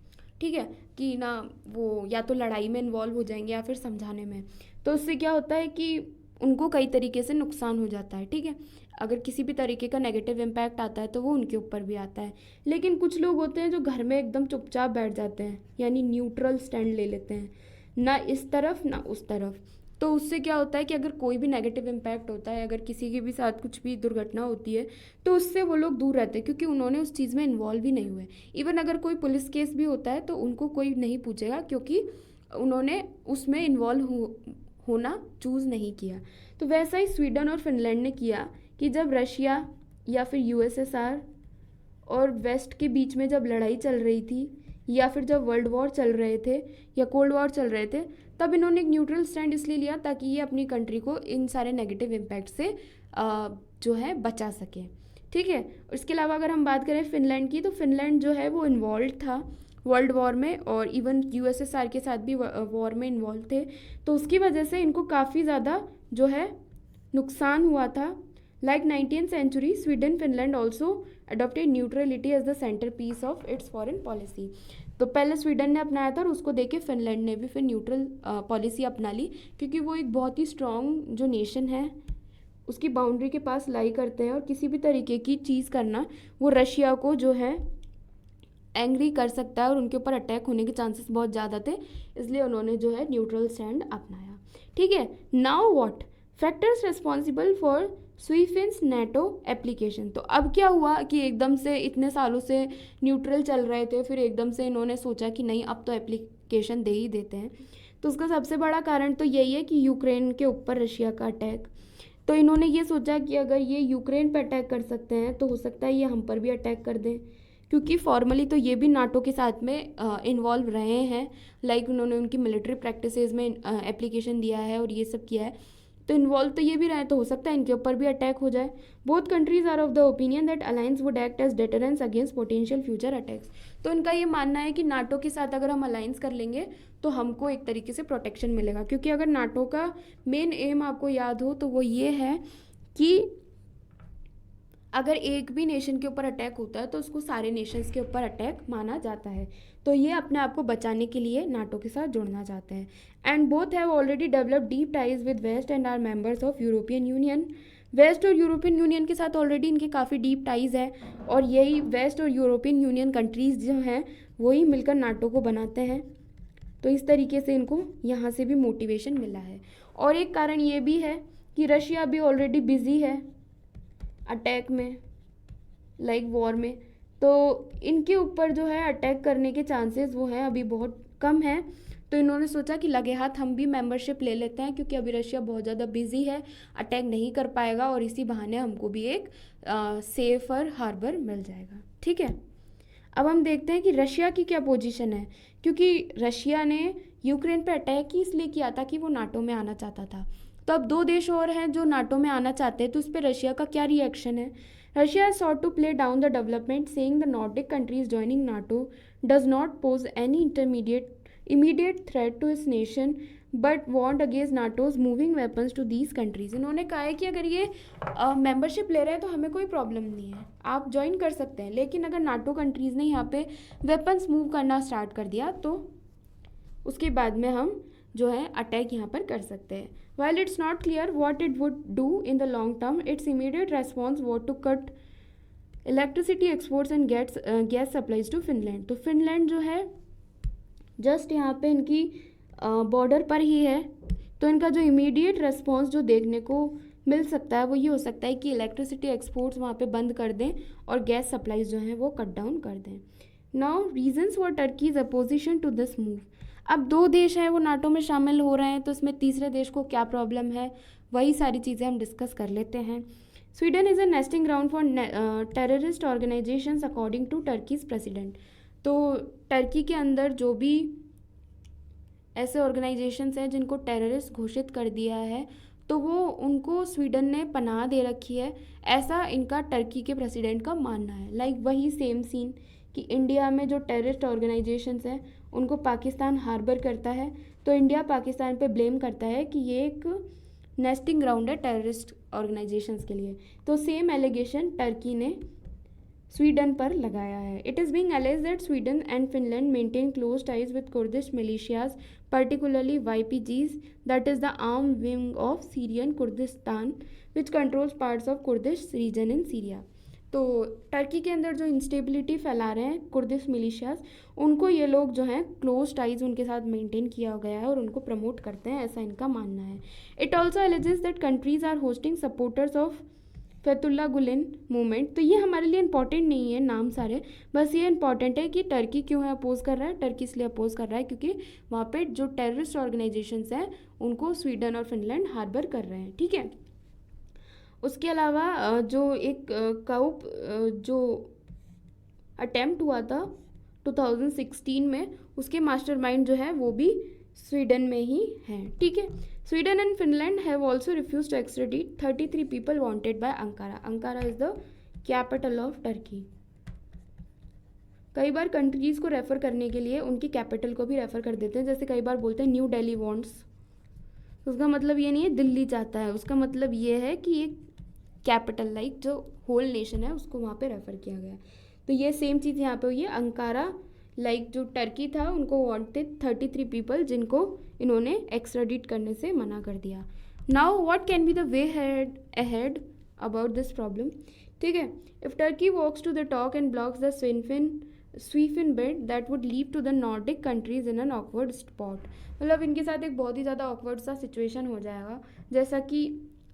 ठीक है, कि ना वो या तो लड़ाई में इन्वॉल्व हो जाएंगे या फिर समझाने में। तो उससे क्या होता है कि उनको कई तरीके से नुकसान हो जाता है। ठीक है, अगर किसी भी तरीके का नेगेटिव इम्पैक्ट आता है तो वो उनके ऊपर भी आता है। लेकिन कुछ लोग होते हैं जो घर में एकदम चुपचाप बैठ जाते हैं, यानी न्यूट्रल स्टैंड ले लेते हैं, ना इस तरफ ना उस तरफ। तो उससे क्या होता है कि अगर कोई भी नेगेटिव इम्पैक्ट होता है, अगर किसी के भी साथ कुछ भी दुर्घटना होती है तो उससे वो लोग दूर रहते हैं क्योंकि उन्होंने उस चीज़ में इन्वॉल्व ही नहीं हुए। इवन अगर कोई पुलिस केस भी होता है तो उनको कोई नहीं पूछेगा क्योंकि उन्होंने उसमें इन्वॉल्व होना चूज़ नहीं किया। तो वैसा ही स्वीडन और फिनलैंड ने किया कि जब रशिया या फिर यूएसएसआर और वेस्ट के बीच में जब लड़ाई चल रही थी या फिर जब वर्ल्ड वॉर चल रहे थे या कोल्ड वॉर चल रहे थे, तब इन्होंने एक न्यूट्रल स्टैंड इसलिए लिया ताकि ये अपनी कंट्री को इन सारे नेगेटिव इम्पैक्ट से जो है बचा सके। ठीक है, इसके अलावा अगर हम बात करें फिनलैंड की, तो फिनलैंड जो है वो इन्वॉल्व था वर्ल्ड वॉर में और इवन यूएसएसआर के साथ भी वॉर में इन्वॉल्व थे। तो उसकी वजह से इनको काफ़ी ज़्यादा जो है नुकसान हुआ था। Like 19th century, Sweden, Finland also adopted neutrality as the centerpiece of its foreign policy. तो पहले स्वीडन ने अपनाया था और उसको देखे फिनलैंड ने भी फिर न्यूट्रल पॉलिसी अपना ली, क्योंकि वो एक बहुत ही स्ट्रॉन्ग जो नेशन है उसकी बाउंड्री के पास लाई करते हैं, और किसी भी तरीके की चीज़ करना वो रशिया को जो है एंग्री कर सकता है और उनके ऊपर अटैक होने के चांसेस बहुत ज़्यादा थे, इसलिए उन्होंने जो है न्यूट्रल स्टैंड अपनाया। ठीक है, now what factors responsible for Swefin's NATO application. तो अब क्या हुआ कि एकदम से इतने सालों से न्यूट्रल चल रहे थे, फिर एकदम से इन्होंने सोचा कि नहीं अब तो एप्लीकेशन दे ही देते हैं। तो उसका सबसे बड़ा कारण तो यही है कि यूक्रेन के ऊपर रशिया का अटैक। तो इन्होंने ये सोचा कि अगर ये यूक्रेन पर अटैक कर सकते हैं तो हो सकता है ये हम पर भी अटैक कर दें, क्योंकि फॉर्मली तो ये भी नाटो के साथ में इन्वॉल्व रहे हैं। लाइक उन्होंने उनकी मिलिट्री प्रैक्टिसेस में एप्लीकेशन दिया है और ये सब किया है, तो इन्वॉल्व तो ये भी रहे, तो हो सकता है इनके ऊपर भी अटैक हो जाए। Both countries are of the opinion that alliance would act as deterrence against potential future attacks. तो इनका ये मानना है कि नाटो के साथ अगर हम अलायंस कर लेंगे तो हमको एक तरीके से प्रोटेक्शन मिलेगा, क्योंकि अगर नाटो का मेन एम आपको याद हो तो वो ये है कि अगर एक भी नेशन के ऊपर अटैक होता है तो उसको सारे नेशंस के ऊपर अटैक माना जाता है। तो ये अपने आप को बचाने के लिए नाटो के साथ जुड़ना चाहते हैं। And both have already developed deep ties with West and are members of European Union. West और यूरोपियन यूनियन के साथ ऑलरेडी इनके काफ़ी डीप टाइज है, और यही वेस्ट और यूरोपियन यूनियन कंट्रीज़ जो हैं वही मिलकर नाटो को बनाते हैं। तो इस तरीके से इनको यहाँ से भी मोटिवेशन मिला है। और एक कारण ये भी है कि रशिया भी ऑलरेडी बिजी है अटैक में, लाइक वॉर में, तो इनके ऊपर जो है अटैक करने के चांसेस वो हैं अभी बहुत कम है। तो इन्होंने सोचा कि लगे हाथ हम भी मेंबरशिप ले लेते हैं, क्योंकि अभी रशिया बहुत ज़्यादा बिजी है, अटैक नहीं कर पाएगा और इसी बहाने हमको भी एक सेफर हार्बर मिल जाएगा। ठीक है, अब हम देखते हैं कि रशिया की क्या पोजीशन है, क्योंकि रशिया ने यूक्रेन पे अटैक ही इसलिए किया था कि वो नाटो में आना चाहता था। तो अब दो देश और हैं जो नाटो में आना चाहते हैं, तो उस पर रशिया का क्या रिएक्शन है। Russia has sought to play down the development, saying the Nordic countries joining NATO does not pose any immediate threat to its nation, but warned against NATO's moving weapons to these countries। इन्होंने कहा है कि अगर ये मेंबरशिप ले रहे हैं तो हमें कोई प्रॉब्लम नहीं है, आप ज्वाइन कर सकते हैं, लेकिन अगर नाटो कंट्रीज़ ने यहाँ पे वेपन्स मूव करना स्टार्ट कर दिया तो उसके बाद में हम जो है अटैक यहाँ पर कर सकते हैं। While it's not clear what it would do in the long term, its immediate response was to cut electricity exports and gas supplies to Finland। तो फिनलैंड जो है जस्ट यहाँ पे इनकी बॉर्डर पर ही है, तो इनका जो इमीडिएट रेस्पॉन्स जो देखने को मिल सकता है वो ये हो सकता है कि इलेक्ट्रिसिटी एक्सपोर्ट्स वहाँ पे बंद कर दें और गैस सप्लाईज जो हैं वो कट डाउन कर दें। Now reasons for Turkey's opposition to this move. अब दो देश हैं वो नाटो में शामिल हो रहे हैं, तो इसमें तीसरे देश को क्या प्रॉब्लम है, वही सारी चीज़ें हम डिस्कस कर लेते हैं। Sweden is a nesting ground for terrorist organisations according to Turkey's president. तो टर्की के अंदर जो भी ऐसे ऑर्गेनाइजेशंस हैं जिनको टेररिस्ट घोषित कर दिया है, तो वो उनको स्वीडन ने पनाह दे रखी है, ऐसा इनका टर्की के प्रेसिडेंट का मानना है। लाइक वही सेम सीन कि इंडिया में जो टेररिस्ट ऑर्गेनाइजेशंस हैं उनको पाकिस्तान हार्बर करता है, तो इंडिया पाकिस्तान पे ब्लेम करता है कि ये एक नेस्टिंग ग्राउंड है टेररिस्ट ऑर्गेनाइजेशंस के लिए। तो सेम एलिगेशन टर्की ने स्वीडन पर लगाया है। It is being alleged that Sweden and Finland maintain close ties with Kurdish militias, particularly YPGs, that is the armed wing of Syrian Kurdistan, which controls parts of Kurdish region in Syria। तो टर्की के अंदर जो इंस्टेबिलिटी फैला रहे हैं कुर्दिश मिलिशियाज, उनको ये लोग जो हैं क्लोज टाइज उनके साथ मेंटेन किया गया है और उनको प्रमोट करते हैं, ऐसा इनका मानना है। It also alleges that countries are hosting supporters of Fethullah Gulen movement. तो ये हमारे लिए इंपॉर्टेंट नहीं है नाम सारे, बस ये इंपॉर्टेंट है कि टर्की क्यों है अपोज कर रहा है। टर्की इसलिए अपोज कर रहा है क्योंकि वहाँ पे जो टेररिस्ट ऑर्गेनाइजेशंस हैं उनको स्वीडन और फिनलैंड हार्बर कर रहे हैं। ठीक है, उसके अलावा जो एक काउप जो अटेम्प्ट हुआ था 2016 में, उसके मास्टरमाइंड जो है वो भी स्वीडन में ही हैं। ठीक है, Sweden and Finland have also refuse to extradite 33 people wanted by Ankara. Ankara is the capital of Turkey. कई बार कंट्रीज़ को रेफ़र करने के लिए उनकी कैपिटल को भी रेफ़र कर देते हैं, जैसे कई बार बोलते हैं न्यू दिल्ली वांट्स, उसका मतलब ये नहीं है दिल्ली चाहता है, उसका मतलब ये है कि एक कैपिटल लाइक जो होल नेशन है उसको वहाँ पे रेफ़र किया गया। तो ये सेम चीज़ यहाँ पे हुई है। अंकारा लाइक जो टर्की था उनको वांटेड 33 पीपल जिनको इन्होंने एक्स्ट्राडिट करने से मना कर दिया। Now what can be the way ahead about this problem. ठीक है, if Turkey walks to the talk and blocks the Swefin bid that would leave to the Nordic countries in an awkward spot. मतलब इनके साथ एक बहुत ही ज़्यादा ऑकवर्ड सा सिचुएशन हो जाएगा। जैसा कि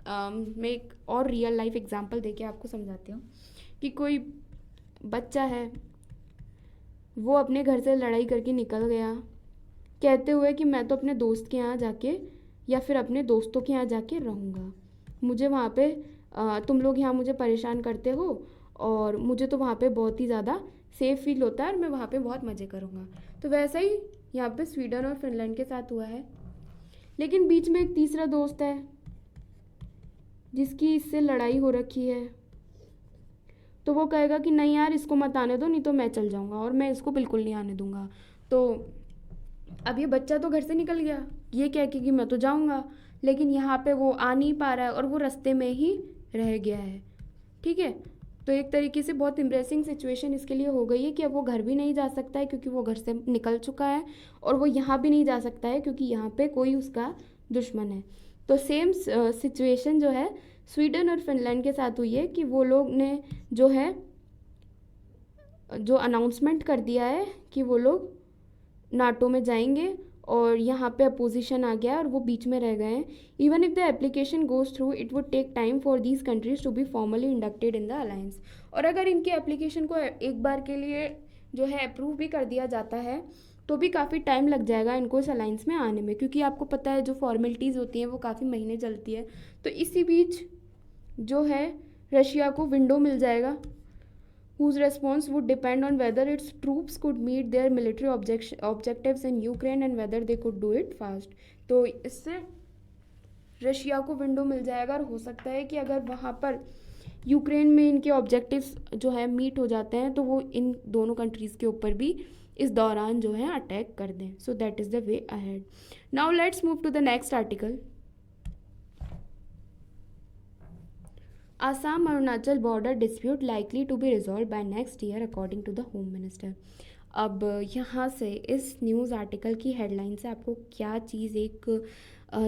मैं एक और रियल लाइफ एग्जांपल देके आपको समझाती हूँ कि कोई बच्चा है, वो अपने घर से लड़ाई करके निकल गया कहते हुए कि मैं तो अपने दोस्त के यहाँ जाके या फिर अपने दोस्तों के यहाँ जाके रहूँगा, मुझे वहाँ पे तुम लोग यहाँ मुझे परेशान करते हो और मुझे तो वहाँ पे बहुत ही ज़्यादा सेफ़ फील होता है और मैं वहाँ पे बहुत मज़े करूँगा। तो वैसा ही यहाँ पे स्वीडन और फिनलैंड के साथ हुआ है। लेकिन बीच में एक तीसरा दोस्त है जिसकी इससे लड़ाई हो रखी है, तो वो कहेगा कि नहीं यार इसको मत आने दो, नहीं तो मैं चल जाऊँगा और मैं इसको बिल्कुल नहीं आने दूँगा। तो अब ये बच्चा तो घर से निकल गया ये कह के कि मैं तो जाऊँगा, लेकिन यहाँ पे वो आ नहीं पा रहा है और वो रास्ते में ही रह गया है। ठीक है, तो एक तरीके से बहुत इम्प्रेसिंग सिचुएशन इसके लिए हो गई है कि अब वो घर भी नहीं जा सकता है क्योंकि वो घर से निकल चुका है, और वो यहाँ भी नहीं जा सकता है क्योंकि यहाँ पे कोई उसका दुश्मन है। तो सेम सिचुएशन जो है स्वीडन और फिनलैंड के साथ हुई है कि वो लोग ने जो है जो अनाउंसमेंट कर दिया है कि वो लोग नाटो में जाएंगे, और यहाँ पे अपोजिशन आ गया और वो बीच में रह गए हैं। Even if the application goes through it would take time for these countries to be formally inducted in the alliance. और अगर इनके एप्लीकेशन को एक बार के लिए जो है अप्रूव भी कर दिया जाता है तो भी काफ़ी टाइम लग जाएगा इनको इस अलायंस में आने में, क्योंकि आपको पता है जो फॉर्मेलिटीज़ होती हैं वो काफ़ी महीने चलती है। तो इसी बीच जो है रशिया को विंडो मिल जाएगा whose response would depend on whether its troops could meet their military objectives in Ukraine and whether they could do it fast। तो इससे रशिया को विंडो मिल जाएगा और हो सकता है कि अगर वहाँ पर यूक्रेन में इनके ऑब्जेक्टिव्स जो है मीट हो जाते हैं तो वो इन दोनों कंट्रीज़ के ऊपर भी इस दौरान जो है अटैक कर दें। So that is the way ahead. Now let's move to the next article. Assam Arunachal border dispute likely to be resolved by next year according to the Home Minister। अब यहाँ से इस न्यूज़ आर्टिकल की हेडलाइन से आपको क्या चीज़ एक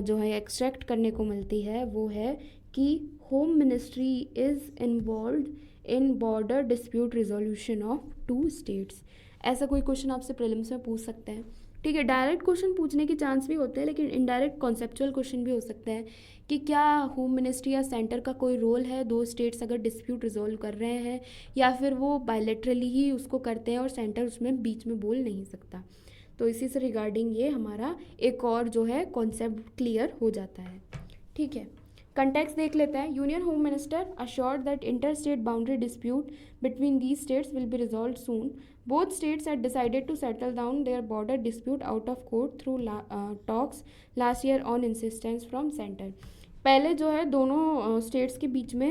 जो है एक्सट्रैक्ट करने को मिलती है वो है कि home ministry is involved in border dispute resolution of 2 states. ऐसा कोई क्वेश्चन आपसे प्रीलिम्स में पूछ सकते हैं। ठीक है, डायरेक्ट क्वेश्चन पूछने के चांस भी होते हैं, लेकिन इनडायरेक्ट कॉन्सेप्चुअल क्वेश्चन भी हो सकते हैं कि क्या होम मिनिस्ट्री या सेंटर का कोई रोल है 2 स्टेट्स अगर डिस्प्यूट रिजोल्व कर रहे हैं, या फिर वो बायलैटरली ही उसको करते हैं और सेंटर उसमें बीच में बोल नहीं सकता। तो इसी से रिगार्डिंग ये हमारा एक और जो है कॉन्सेप्ट क्लियर हो जाता है। ठीक है, कंटेक्स्ट देख लेते हैं। Union home minister assured that interstate boundary dispute between these states will be resolved soon. Both states had decided to settle down their border dispute out of court through talks last year on insistence from center। पहले जो है दोनों स्टेट्स के बीच में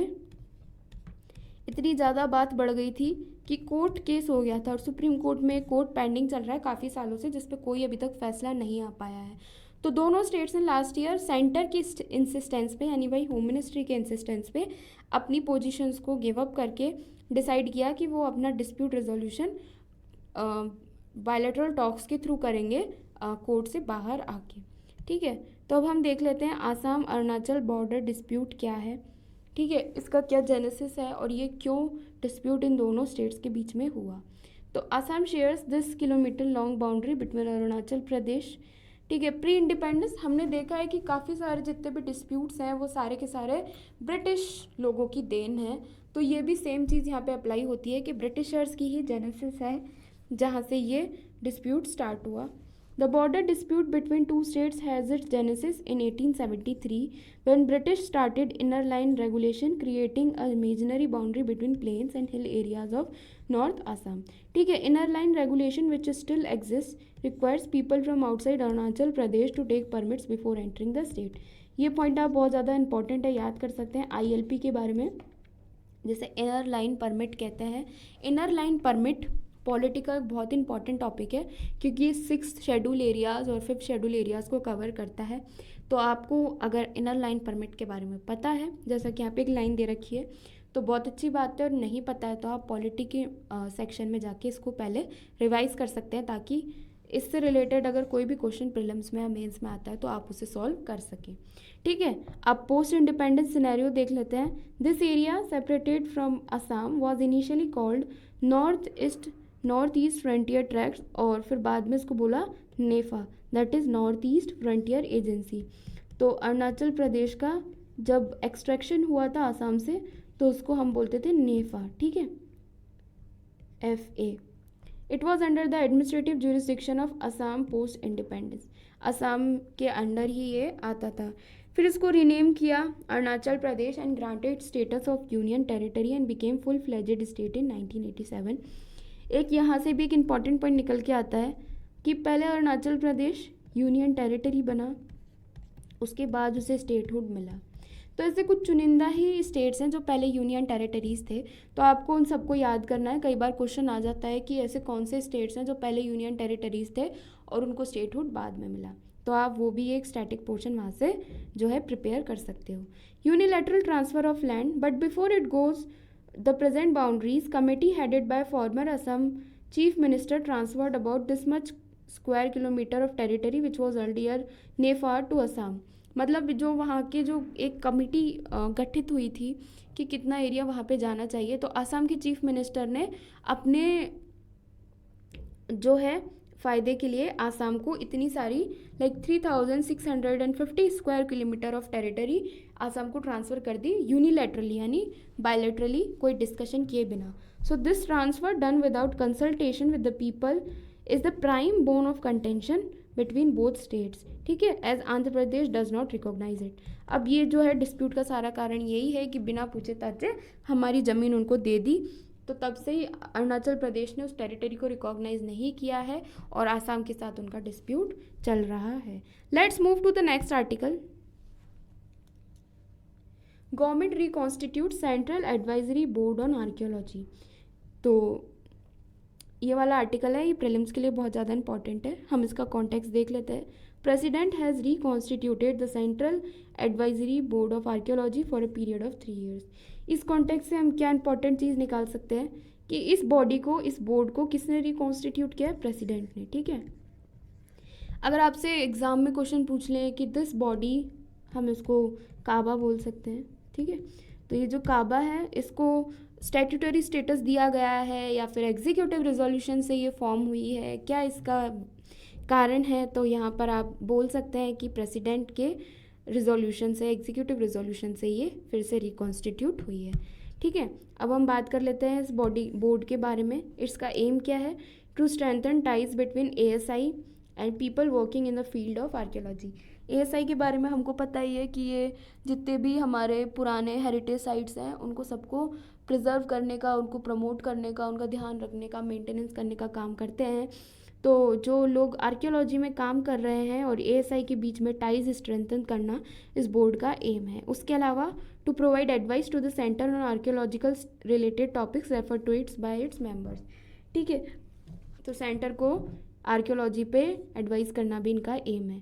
इतनी ज़्यादा बात बढ़ गई थी कि कोर्ट केस हो गया था और सुप्रीम कोर्ट में कोर्ट पेंडिंग चल रहा है काफ़ी सालों से, जिस पे कोई अभी तक फैसला नहीं आ पाया है। तो दोनों स्टेट्स ने लास्ट ईयर सेंटर की इंसिस्टेंस पे, यानी भाई होम मिनिस्ट्री के इंसिस्टेंस पे, अपनी पोजीशंस को गिव अप करके डिसाइड किया कि वो अपना डिस्प्यूट रेजोल्यूशन बायलैटरल टॉक्स के थ्रू करेंगे कोर्ट से बाहर आके। ठीक है, तो अब हम देख लेते हैं आसाम अरुणाचल बॉर्डर डिस्प्यूट क्या है। ठीक है, इसका क्या जेनेसिस है और ये क्यों डिस्प्यूट इन दोनों स्टेट्स के बीच में हुआ। तो Assam shares 10 kilometre long boundary between Arunachal Pradesh. ठीक है, प्री इंडिपेंडेंस हमने देखा है कि काफ़ी सारे जितने भी डिस्प्यूट्स हैं वो सारे के सारे ब्रिटिश लोगों की देन है। तो ये भी सेम चीज़ यहाँ पे अप्लाई होती है कि ब्रिटिशर्स की ही जेनेसिस है जहाँ से ये डिस्प्यूट स्टार्ट हुआ। The border dispute between 2 states has its genesis in 1873 when British started inner line regulation creating a imaginary boundary between plains and hill areas of North Assam। ठीक है, inner line regulation which still exists requires people from outside Arunachal Pradesh to take permits before entering the state। ये पॉइंट आप बहुत ज़्यादा इंपॉर्टेंट है, याद कर सकते हैं ILP के बारे में, जैसे इनर लाइन परमिट कहते हैं। इनर लाइन परमिट पॉलिटिकल बहुत इंपॉर्टेंट टॉपिक है, क्योंकि ये 6 शेड्यूल एरियाज़ और 5 शेड्यूल एरियाज़ को कवर करता है। तो आपको अगर इनर लाइन परमिट के बारे में पता है, जैसा कि यहाँ पे एक लाइन दे रखी है, तो बहुत अच्छी बात है। और नहीं पता है तो आप पॉलिटी के सेक्शन में जाके इसको पहले रिवाइज कर सकते हैं, ताकि इससे रिलेटेड अगर कोई भी क्वेश्चन प्रीलिम्स में या मेंस में आता है तो आप उसे सॉल्व कर सकें। ठीक है, अब पोस्ट इंडिपेंडेंस सिनेरियो देख लेते हैं। This area separated from Assam was initially called north east frontier tract, और फिर बाद में इसको बोला NEFA, that is north east frontier agency. तो अरुणाचल प्रदेश का जब एक्सट्रैक्शन हुआ था आसाम से, तो उसको हम बोलते थे नेफा। ठीक है, FA। It was under the administrative jurisdiction of Assam post independence, Assam के अंडर ही ये आता था। फिर इसको रीनेम किया Arunachal Pradesh and granted status of union territory and became full fledged state in 1987। एक यहाँ से भी एक इम्पॉर्टेंट पॉइंट निकल के आता है कि पहले अरुणाचल प्रदेश यूनियन टेरिटरी बना, उसके बाद उसे स्टेटहुड मिला। तो ऐसे कुछ चुनिंदा ही स्टेट्स हैं जो पहले यूनियन टेरिटरीज थे, तो आपको उन सबको याद करना है। कई बार क्वेश्चन आ जाता है कि ऐसे कौन से स्टेट्स हैं जो पहले यूनियन टेरिटरीज थे और उनको स्टेटहुड बाद में मिला, तो आप वो भी एक स्टैटिक पोर्शन वहाँ से जो है प्रिपेयर कर सकते हो। Unilateral transfer of land, but before it goes the present boundaries, committee headed by former Assam chief minister transferred about this much square kilometre of territory which was earlier नेफार टू असम। मतलब जो वहाँ के जो एक कमेटी गठित हुई थी कि कितना एरिया वहाँ पे जाना चाहिए, तो असम के चीफ मिनिस्टर ने अपने जो है फ़ायदे के लिए आसाम को इतनी सारी 3650 square kilometre of territory Assam को ट्रांसफ़र कर दी यूनिलैटरली, यानी बायलैटरली, कोई डिस्कशन किए बिना। So this transfer done without consultation with the people is the prime bone of contention between both states. ठीक है, as Andhra Pradesh does not recognise it. अब ये जो है डिस्प्यूट का सारा कारण यही है कि बिना पूछे ताछे हमारी ज़मीन उनको दे दी, तो तब से ही अरुणाचल प्रदेश ने उस टेरिटरी को रिकॉग्नाइज नहीं किया है और आसाम के साथ उनका डिस्प्यूट चल रहा है। Let's move to the next article. Government reconstitute central advisory board on archaeology. तो ये वाला आर्टिकल है, ये प्रीलिम्स के लिए बहुत ज़्यादा इंपॉर्टेंट है। हम इसका कॉन्टेक्स्ट देख लेते हैं। President has reconstituted the central advisory board of archaeology for a period of 3 years। इस कॉन्टेक्स्ट से हम क्या इंपॉर्टेंट चीज़ निकाल सकते हैं कि इस बॉडी को, इस बोर्ड को किसने रिकॉन्स्टिट्यूट किया है? प्रेसिडेंट ने। ठीक है, अगर आपसे एग्ज़ाम में क्वेश्चन पूछ लें कि दिस बॉडी, हम इसको काबा बोल सकते हैं। ठीक है, तो ये जो काबा है इसको स्टैट्यूटरी स्टेटस दिया गया है या फिर एग्जीक्यूटिव रेजोल्यूशन से ये फॉर्म हुई है, क्या इसका कारण है? तो यहाँ पर आप बोल सकते हैं कि प्रेसिडेंट के रिजोल्यूशन से, एग्जीक्यूटिव रिजोल्यूशन से ये फिर से रिकॉन्स्टिट्यूट हुई है। ठीक है, अब हम बात कर लेते हैं इस बोर्ड के बारे में। इसका एम क्या है? To strengthen ties between ASI and people working in the field of archaeology. ASI के बारे में हमको पता ही है कि ये जितने भी हमारे पुराने हेरिटेज साइट्स हैं उनको सबको प्रिजर्व करने का, उनको प्रमोट करने का, उनका ध्यान रखने का, मेंटेनेंस करने का काम करते हैं। तो जो लोग आर्कियोलॉजी में काम कर रहे हैं और ASI के बीच में टाइज स्ट्रेंथन करना इस बोर्ड का एम है। उसके अलावा to provide advice to the centre on archaeological related topics refer to its by its members. ठीक है, तो सेंटर को आर्कियोलॉजी पे एडवाइस करना भी इनका एम है।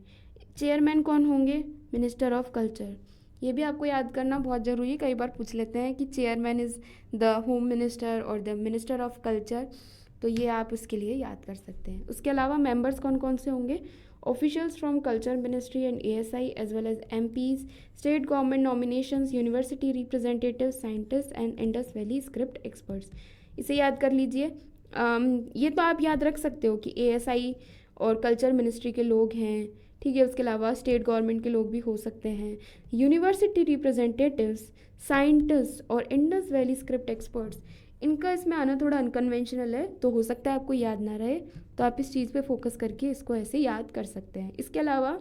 चेयरमैन कौन होंगे? Minister of culture. ये भी आपको याद करना बहुत ज़रूरी है, कई बार पूछ लेते हैं कि chairman is the home minister और द मिनिस्टर ऑफ कल्चर, तो ये आप उसके लिए याद कर सकते हैं। उसके अलावा मेंबर्स कौन कौन से होंगे? Officials from culture ministry and ASI as well as MPs, state government nominations, university representative, scientist and Indus valley script experts. इसे याद कर लीजिए। ये तो आप याद रख सकते हो कि ASI और कल्चर मिनिस्ट्री के लोग हैं। ठीक है, उसके अलावा स्टेट गवर्नमेंट के लोग भी हो सकते हैं, यूनिवर्सिटी रिप्रेजेंटेटिव्स, साइंटिस्ट और इंडस वैली स्क्रिप्ट एक्सपर्ट्स। इनका इसमें आना थोड़ा अनकन्वेंशनल है, तो हो सकता है आपको याद ना रहे, तो आप इस चीज़ पे फोकस करके इसको ऐसे याद कर सकते हैं। इसके अलावा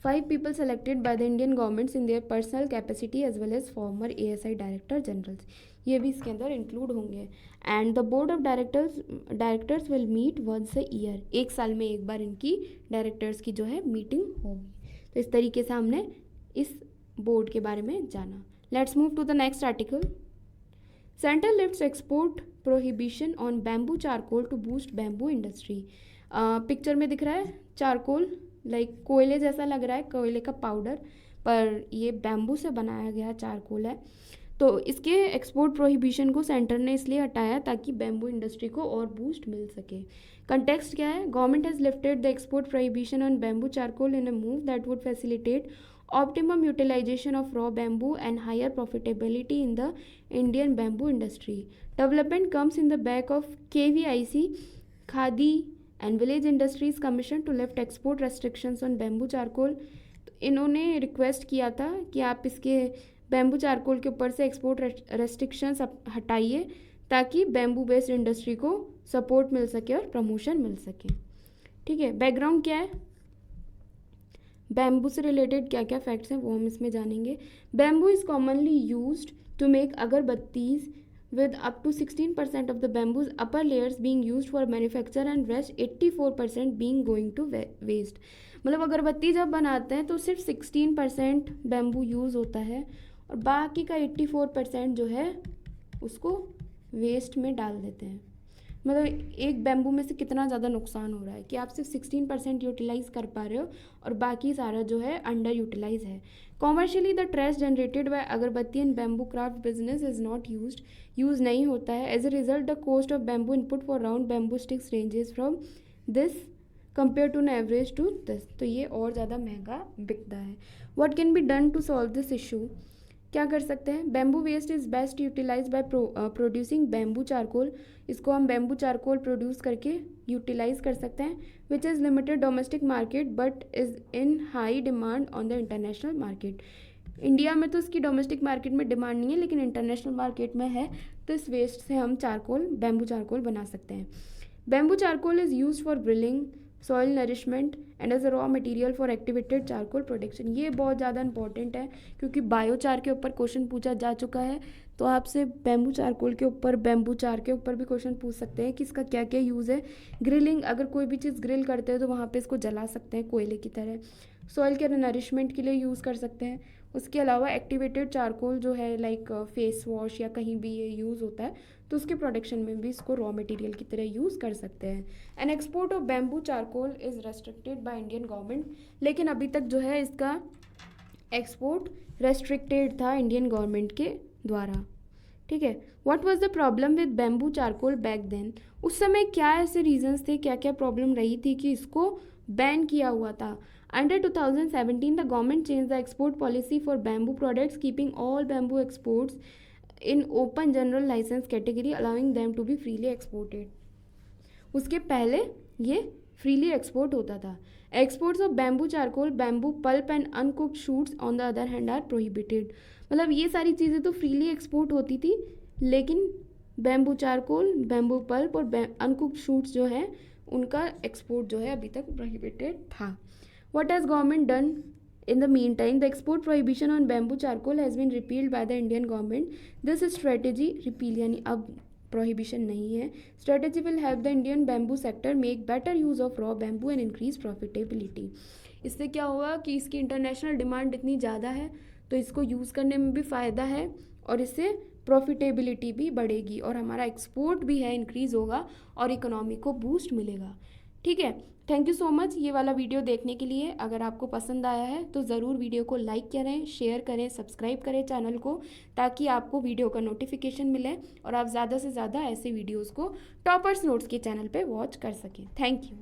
5 people selected by the Indian governments in their personal capacity as well as former ASI director generals, ये भी इसके अंदर इंक्लूड होंगे। And the board of directors will meet once a year, 1 साल में एक बार इनकी डायरेक्टर्स की जो है मीटिंग होगी। तो इस तरीके से हमने इस बोर्ड के बारे में जाना। Let's move to the next article. Central lifts export prohibition on bamboo charcoal to boost bamboo industry. Picture में दिख रहा है चारकोल, लाइक कोयले जैसा लग रहा है, कोयले का पाउडर, पर ये बैम्बू से बनाया गया चारकोल है। तो इसके एक्सपोर्ट प्रोहिबिशन को सेंटर ने इसलिए हटाया ताकि बैम्बू इंडस्ट्री को और बूस्ट मिल सके। कंटेक्स्ट क्या है? Government has lifted the export prohibition on bamboo charcoal in a move that would facilitate optimum utilization of raw bamboo and higher profitability in the Indian bamboo industry. Development comes in the back of KVIC, Khadi and Village Industries Commission to lift export restrictions on bamboo charcoal. इन्होंने रिक्वेस्ट किया था कि आप इसके बैम्बू चारकोल के ऊपर से एक्सपोर्ट रेस्ट्रिक्शंस हटाइए ताकि बैम्बू बेस्ड इंडस्ट्री को सपोर्ट मिल सके और प्रमोशन मिल सके। ठीक है, बैकग्राउंड क्या है, बैम्बू से रिलेटेड क्या क्या फैक्ट्स हैं वो हम इसमें जानेंगे। Bamboo is commonly used to make agarbattis with up to 16% of the bamboo's upper layers being used for manufacture and rest 84% being going to waste। मतलब अगरबत्ती जब बनाते हैं तो सिर्फ 16% बैम्बू यूज़ होता है और बाकी का 84% जो है उसको वेस्ट में डाल देते हैं। मतलब एक बैम्बू में से कितना ज़्यादा नुकसान हो रहा है कि आप सिर्फ 16% यूटिलाइज़ कर पा रहे हो और बाकी सारा जो है अंडर यूटिलाइज है। Commercially the trash generated by agarbatti and bamboo craft business is not use नहीं होता है। As a result the cost of bamboo input for round bamboo sticks ranges from this compare to an average to this. तो ये और ज़्यादा महंगा बिकता है। What can be done to solve this issue? क्या कर सकते हैं? Bamboo waste is best utilise by producing bamboo charcoal. इसको हम बैम्बू चारकोल प्रोड्यूस करके यूटिलाइज कर सकते हैं, which is limited domestic market but is in high demand on the international market. India में तो इसकी डोमेस्टिक मार्केट में डिमांड नहीं है लेकिन इंटरनेशनल मार्केट में है, तो इस वेस्ट से हम चारकोल बैम्बू चारकोल बना सकते हैं। Bamboo charcoal is use for grilling, soil nourishment and as a raw material for activated charcoal production. ये बहुत ज़्यादा इंपॉर्टेंट है क्योंकि बायोचार के ऊपर क्वेश्चन पूछा जा चुका है, तो आपसे बैम्बू चारकोल के ऊपर, बैम्बू चार के ऊपर भी क्वेश्चन पूछ सकते हैं कि इसका क्या क्या यूज़ है। ग्रिलिंग, अगर कोई भी चीज़ ग्रिल करते हैं तो वहाँ पे इसको जला सकते हैं कोयले की तरह। सॉइल के नरिशमेंट के लिए यूज़ कर सकते हैं। उसके अलावा एक्टिवेटेड चारकोल जो है लाइक फेस वॉश या कहीं भी ये यूज़ होता है तो उसके प्रोडक्शन में भी इसको रॉ मटेरियल की तरह यूज़ कर सकते हैं। And export of bamboo charcoal is restricted by Indian government. लेकिन अभी तक जो है इसका एक्सपोर्ट रेस्ट्रिक्टेड था इंडियन गवर्नमेंट के द्वारा। ठीक है, what was the problem with bamboo charcoal back then? उस समय क्या ऐसे रीजंस थे, क्या क्या प्रॉब्लम रही थी कि इसको बैन किया हुआ था? Under 2017, the government changed the export policy for bamboo products, keeping all bamboo exports in open general license category, allowing them to be freely exported. उसके पहले ये freely export होता था। Exports of bamboo charcoal, bamboo pulp and uncooked shoots on the other hand are prohibited। मतलब ये सारी चीज़ें तो freely export होती थी लेकिन बैम्बू चारकोल, बैम्बू पल्प और अनकुक्ड शूट्स जो हैं उनका एक्सपोर्ट जो है अभी तक प्रोहिबिटेड था। What has government done in the meantime? The export prohibition on bamboo charcoal has been repealed by the Indian government. This strategy repeal यानी अब prohibition नहीं है। Strategy will help the Indian bamboo sector make better use of raw bamboo and increase profitability। इससे क्या हुआ कि इसकी इंटरनेशनल डिमांड इतनी ज़्यादा है तो इसको यूज़ करने में भी फ़ायदा है और इससे प्रॉफिटेबिलिटी भी बढ़ेगी और हमारा एक्सपोर्ट भी है इंक्रीज़ होगा और इकोनॉमी को बूस्ट मिलेगा। ठीक है, थैंक यू सो मच ये वाला वीडियो देखने के लिए। अगर आपको पसंद आया है तो ज़रूर वीडियो को लाइक करें, शेयर करें, सब्सक्राइब करें चैनल को ताकि आपको वीडियो का नोटिफिकेशन मिले और आप ज़्यादा से ज़्यादा ऐसे वीडियोस को टॉपर्स नोट्स के चैनल पे वॉच कर सकें। Thank you.